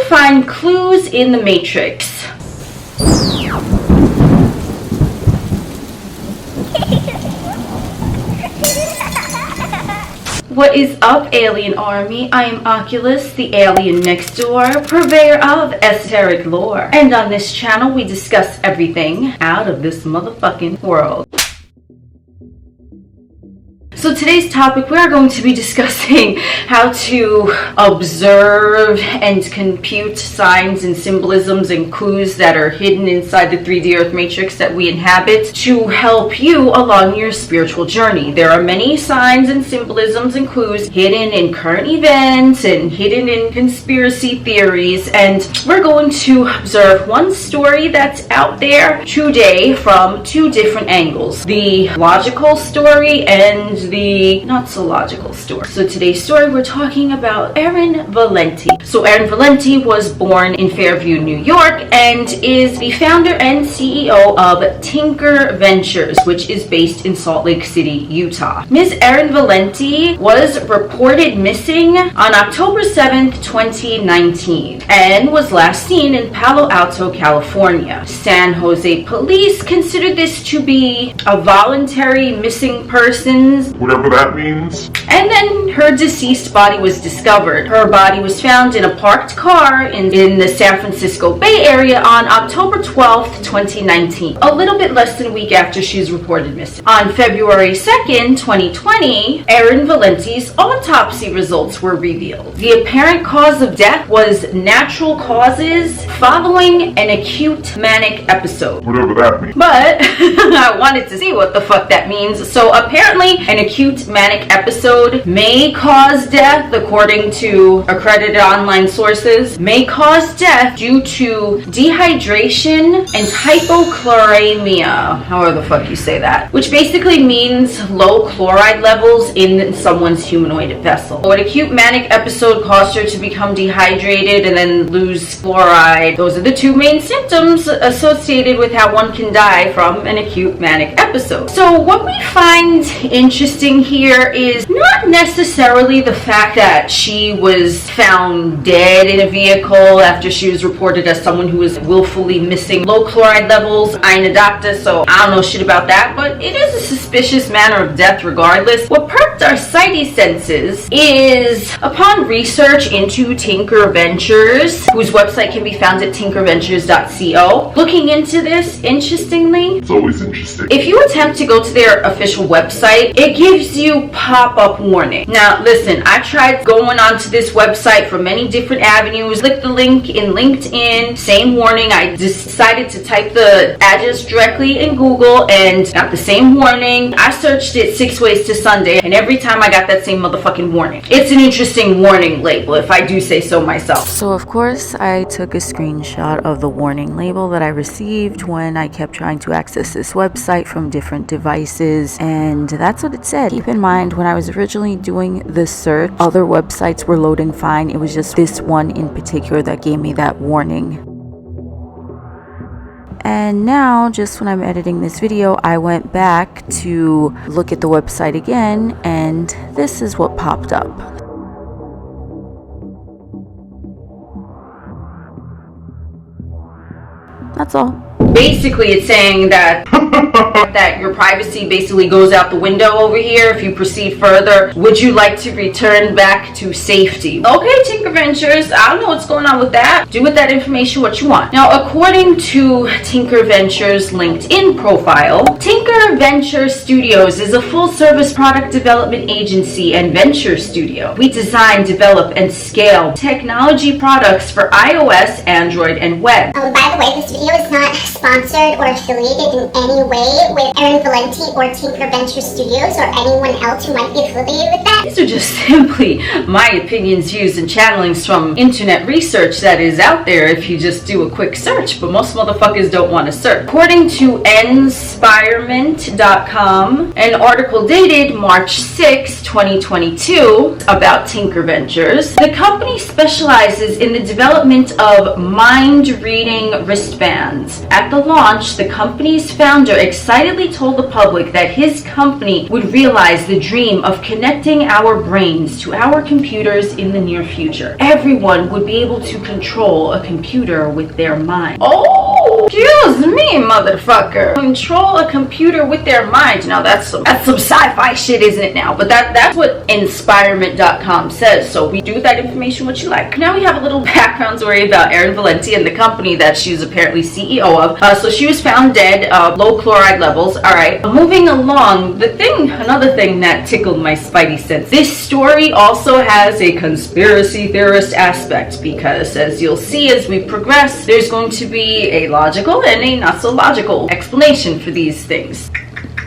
find clues in the Matrix? What is up, alien army? I am Oculus, the alien next door, purveyor of esoteric lore. And on this channel, we discuss everything out of this motherfucking world. So today's topic, we are going to be discussing how to observe and compute signs and symbolisms and clues that are hidden inside the 3D Earth matrix that we inhabit to help you along your spiritual journey. There are many signs and symbolisms and clues hidden in current events and hidden in conspiracy theories, and we're going to observe one story that's out there today from two different angles. The logical story and the not so logical story. So today's story, we're talking about Erin Valenti. So Erin Valenti was born in Fairview, New York, and is the founder and CEO of Tinker Ventures, which is based in Salt Lake City, Utah. Ms. Erin Valenti was reported missing on October 7th, 2019, and was last seen in Palo Alto, California. San Jose police considered this to be a voluntary missing persons, whatever that means. And then her deceased body was discovered. Her body was found in a parked car in the San Francisco Bay Area on October 12th, 2019, a little bit less than a week after she was reported missing. On February 2nd, 2020, Erin Valenti's autopsy results were revealed. The apparent cause of death was natural causes following an acute manic episode. Whatever that means. But I wanted to see what the fuck that means. So apparently an acute manic episode may cause death, according to accredited online sources, may cause death due to dehydration and hypochloremia, however the fuck you say that, which basically means low chloride levels in someone's humanoid vessel. So an acute manic episode caused her to become dehydrated and then lose chloride. Those are the two main symptoms associated with how one can die from an acute manic episode. So what we find interesting here is not necessarily the fact that she was found dead in a vehicle after she was reported as someone who was willfully missing low chloride levels. I ain't a doctor, so I don't know shit about that, but it is a suspicious manner of death regardless. What perked our sighty senses is, upon research into Tinker Ventures, whose website can be found at tinkerventures.co, looking into this, interestingly, it's always interesting. if you attempt to go to their official website, it gives you pop-up warning. Now listen, I tried going onto this website from many different avenues, clicked the link in LinkedIn, same warning. I decided to type the address directly in Google and got the same warning. I searched it 6 ways to Sunday, and every time I got that same motherfucking warning. It's an interesting warning label, if I do say so myself. So of course I took a screenshot of the warning label that I received when I kept trying to access this website from different devices, and that's what it said. Keep in mind, when I was originally doing the search, other websites were loading fine. It was just this one in particular that gave me that warning. And now, just when I'm editing this video, I went back to look at the website again, and this is what popped up. That's all. Basically, it's saying that that your privacy basically goes out the window over here if you proceed further. Would you like to return back to safety? Okay, Tinker Ventures, I don't know what's going on with that. Do with that information what you want. Now, according to Tinker Ventures' LinkedIn profile, Tinker Venture Studios is a full-service product development agency and venture studio. We design, develop, and scale technology products for iOS, Android, and web. By the way, this video is not sponsored or affiliated in any way with Erin Valenti or Tinker Venture Studios or anyone else who might be affiliated with that. These are just simply my opinions, views, and channelings from internet research that is out there if you just do a quick search, but most motherfuckers don't want to search. According to Inspirement.com, an article dated March 6, 2022 about Tinker Ventures, the company specializes in the development of mind-reading wristbands. At At the launch, the company's founder excitedly told the public that his company would realize the dream of connecting our brains to our computers in the near future. Everyone would be able to control a computer with their mind. Oh, excuse me, motherfucker. Control a computer with their mind. Now that's some sci-fi shit, isn't it now? But that's what Inspirement.com says. So we do with that information what you like. Now we have a little background story about Erin Valenti and the company that she's apparently CEO of. So she was found dead, low chloride levels. All right. Moving along, another thing that tickled my spidey sense. This story also has a conspiracy theorist aspect because, as you'll see as we progress, there's going to be a logical and a not so logical explanation for these things.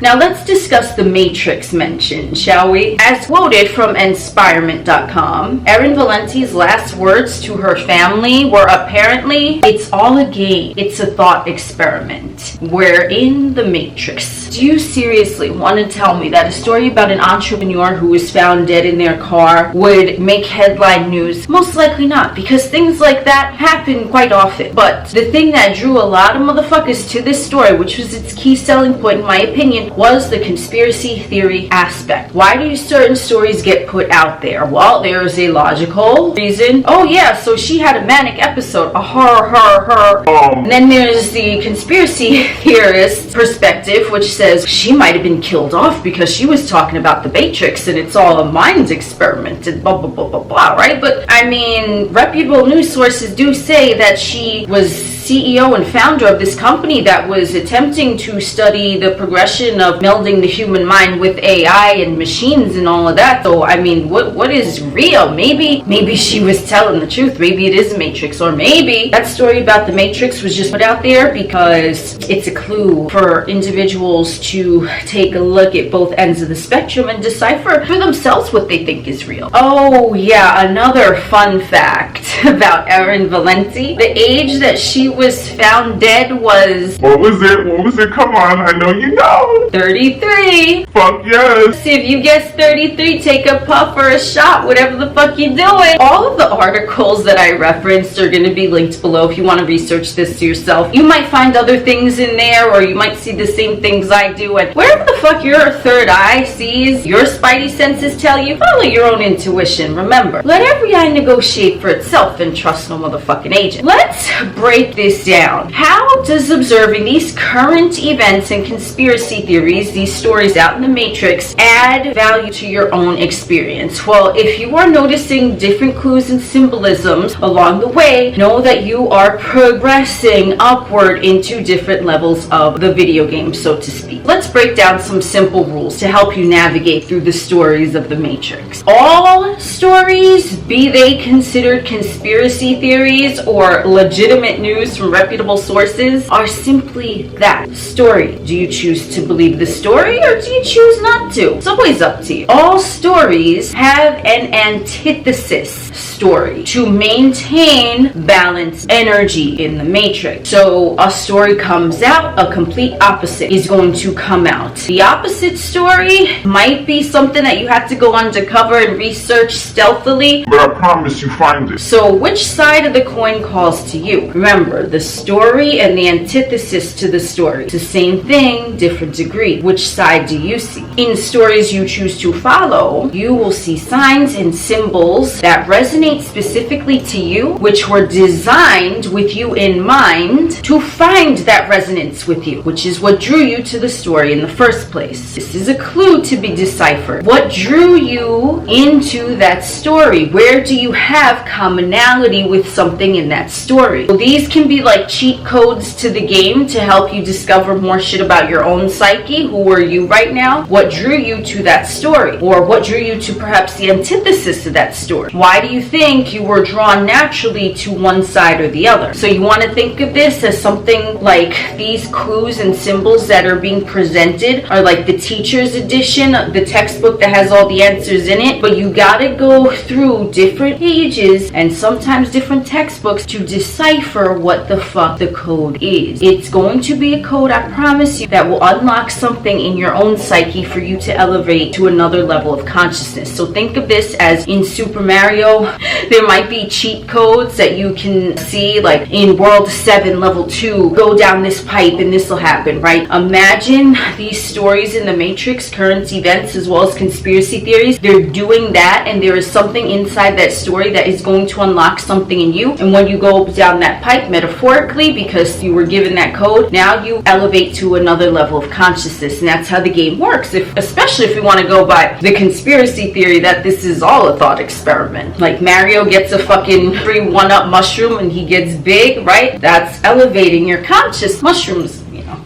Now let's discuss the Matrix mention, shall we? As quoted from Inspirement.com, Erin Valenti's last words to her family were apparently, "It's all a game. It's a thought experiment. We're in the Matrix." Do you seriously want to tell me that a story about an entrepreneur who was found dead in their car would make headline news? Most likely not, because things like that happen quite often. But the thing that drew a lot of motherfuckers to this story, which was its key selling point in my opinion, was the conspiracy theory aspect. Why do certain stories get put out there? Well, there's a logical reason. Oh yeah, so she had a manic episode. Her. And then there's the conspiracy theorist perspective, which says she might have been killed off because she was talking about the Matrix and it's all a mind experiment and blah blah blah blah blah, right? But I mean, reputable news sources do say that she was CEO and founder of this company that was attempting to study the progression of melding the human mind with AI and machines and all of that. So I mean, what is real? Maybe she was telling the truth. Maybe it is a Matrix, or maybe that story about the Matrix was just put out there because it's a clue for individuals to take a look at both ends of the spectrum and decipher for themselves what they think is real. Oh yeah, another fun fact about Erin Valenti. The age that she was found dead was... What was it? Come on, I know you know. 33. Fuck yes. If you guess 33, take a puff or a shot, whatever the fuck you're doing. All of the articles that I referenced are going to be linked below if you want to research this yourself. You might find other things in there, or you might see the same things I do, and wherever the fuck your third eye sees, your spidey senses tell you, follow your own intuition. Remember, let every eye negotiate for itself and trust no motherfucking agent. Let's break this down. How does observing these current events and conspiracy theories, these stories out in the Matrix, add value to your own experience? Well, if you are noticing different clues and symbolisms along the way, know that you are progressing upward into different levels of the video game, so to speak. Let's break down some simple rules to help you navigate through the stories of the Matrix. All stories, be they considered conspiracy theories or legitimate news from reputable sources, are simply that, story. Do you choose to believe the story or do you choose not to? It's always up to you. All stories have an antithesis story to maintain balanced energy in the Matrix. So a story comes out, a complete opposite is going to come out. The opposite story might be something that you have to go undercover and research stealthily, but I promise you find it. So which side of the coin calls to you? Remember, the story and the antithesis to the story. It's the same thing, different degree. Which side do you see? In stories you choose to follow, you will see signs and symbols that resonate specifically to you, which were designed with you in mind to find that resonance with you, which is what drew you to the story in the first place. This is a clue to be deciphered. What drew you into that story? Where do you have commonality with something in that story? Well, these can be like cheat codes to the game to help you discover more shit about your own psyche. Who are you right now? What drew you to that story? Or what drew you to perhaps the antithesis of that story? Why do you think you were drawn naturally to one side or the other? So you want to think of this as something like these clues and symbols that are being presented are like the teacher's edition, the textbook that has all the answers in it, but you gotta go through different pages and sometimes different textbooks to decipher what what the fuck the code is. It's going to be a code, I promise you, that will unlock something in your own psyche for you to elevate to another level of consciousness. So think of this as in Super Mario, there might be cheat codes that you can see, like in World 7, Level 2, go down this pipe and this will happen, right? Imagine these stories in the Matrix, current events as well as conspiracy theories. They're doing that, and there is something inside that story that is going to unlock something in you. And when you go down that pipe, metaphorically, because you were given that code, now you elevate to another level of consciousness. And that's how the game works, especially if you want to go by the conspiracy theory that this is all a thought experiment. Like Mario gets a fucking free 1-up mushroom and he gets big, right? That's elevating your conscious. Mushrooms, you know.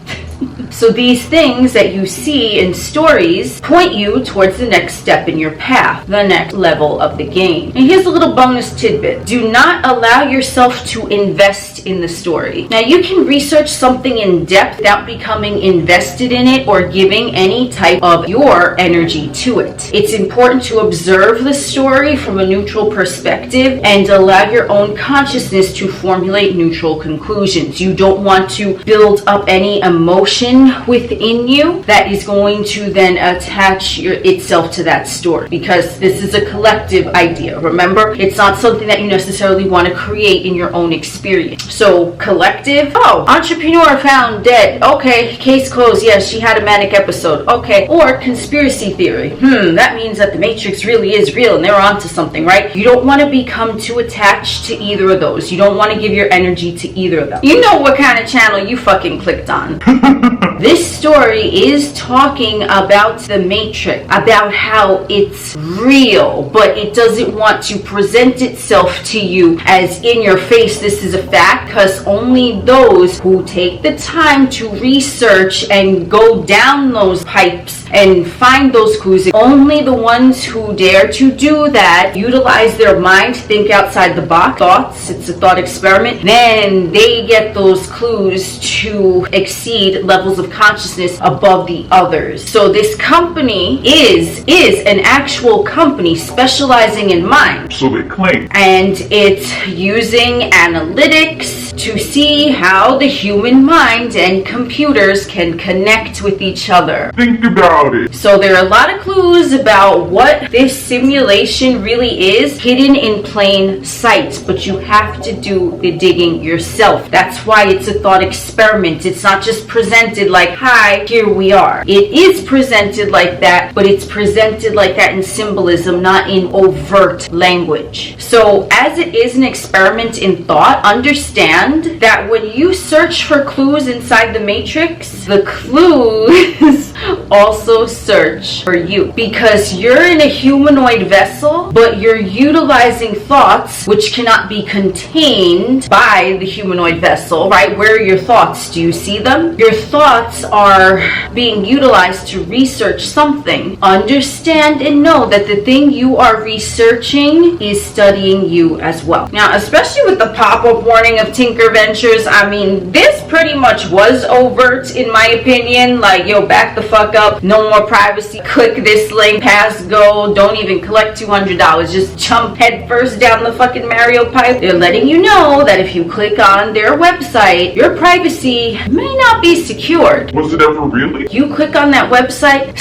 So these things that you see in stories point you towards the next step in your path, the next level of the game. And here's a little bonus tidbit. Do not allow yourself to invest in the story. Now, you can research something in depth without becoming invested in it or giving any type of your energy to it. It's important to observe the story from a neutral perspective and allow your own consciousness to formulate neutral conclusions. You don't want to build up any emotion within you that is going to then attach itself to that story, because this is a collective idea. Remember, it's not something that you necessarily want to create in your own experience. So collective, oh, entrepreneur found dead, okay, case closed, yes, she had a manic episode, okay. Or conspiracy theory, that means that the Matrix really is real and they're onto something, right? You don't want to become too attached to either of those. You don't want to give your energy to either of them. You know what kind of channel you fucking clicked on. This story is talking about the Matrix, about how it's real, but it doesn't want to present itself to you as in your face, this is a fact, because only those who take the time to research and go down those pipes and find those clues, only the ones who dare to do that, utilize their mind, think outside the box, thoughts, it's a thought experiment, then they get those clues to exceed levels of consciousness above the others. So this company is an actual company specializing in mind. So they claim. And it's using analytics to see how the human mind and computers can connect with each other. Think about it. So there are a lot of clues about what this simulation really is hidden in plain sight, but you have to do the digging yourself. That's why it's a thought experiment. It's not just presented like, hi, here we are. It is presented like that, but it's presented like that in symbolism, not in overt language. So as it is an experiment in thought, understand that when you search for clues inside the Matrix, the clues also search for you, because you're in a humanoid vessel, but you're utilizing thoughts which cannot be contained by the humanoid vessel, right? Where are your thoughts? Do you see them? Your thoughts are being utilized to research something. Understand and know that the thing you are researching is studying you as well. Now, especially with the pop-up warning of Tinker Ventures, I mean, this pretty much was overt in my opinion. Like, yo, back the fuck up, no more privacy, click this link, pass go, don't even collect $200, just jump head first down the fucking Mario pipe. They're letting you know that if you click on their website, your privacy may not be secured. Was it ever really? You click on that website,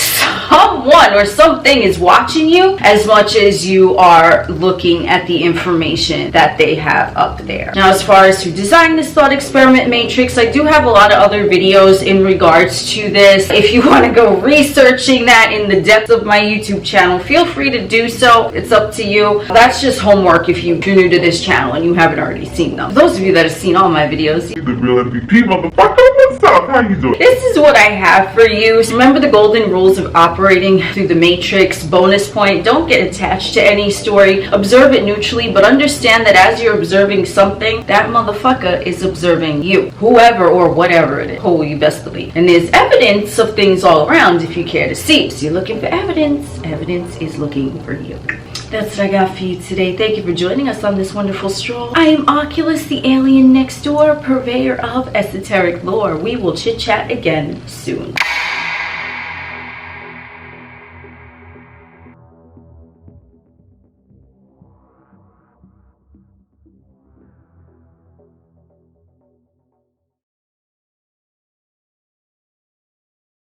someone or something is watching you as much as you are looking at the information that they have up there. Now, as far as who designed this thought experiment Matrix, I do have a lot of other videos in regards to this. If you want to go researching that in the depths of my YouTube channel, feel free to do so. It's up to you. That's just homework if you're new to this channel and you haven't already seen them. For those of you that have seen all my videos, The real MVP, motherfucker. What's up? How you doing? this is what I have for you. Remember the golden rules of operating through the Matrix. Bonus point, don't get attached to any story. Observe it neutrally, but understand that as you're observing something, that motherfucker is observing you. Whoever or whatever it is. Who you best believe. And there's evidence of things all around if you care to see. So you're looking for evidence. Evidence is looking for you. That's what I got for you today. Thank you for joining us on this wonderful stroll. I am Oculus, the alien next door, purveyor of esoteric lore. We will chit chat again soon.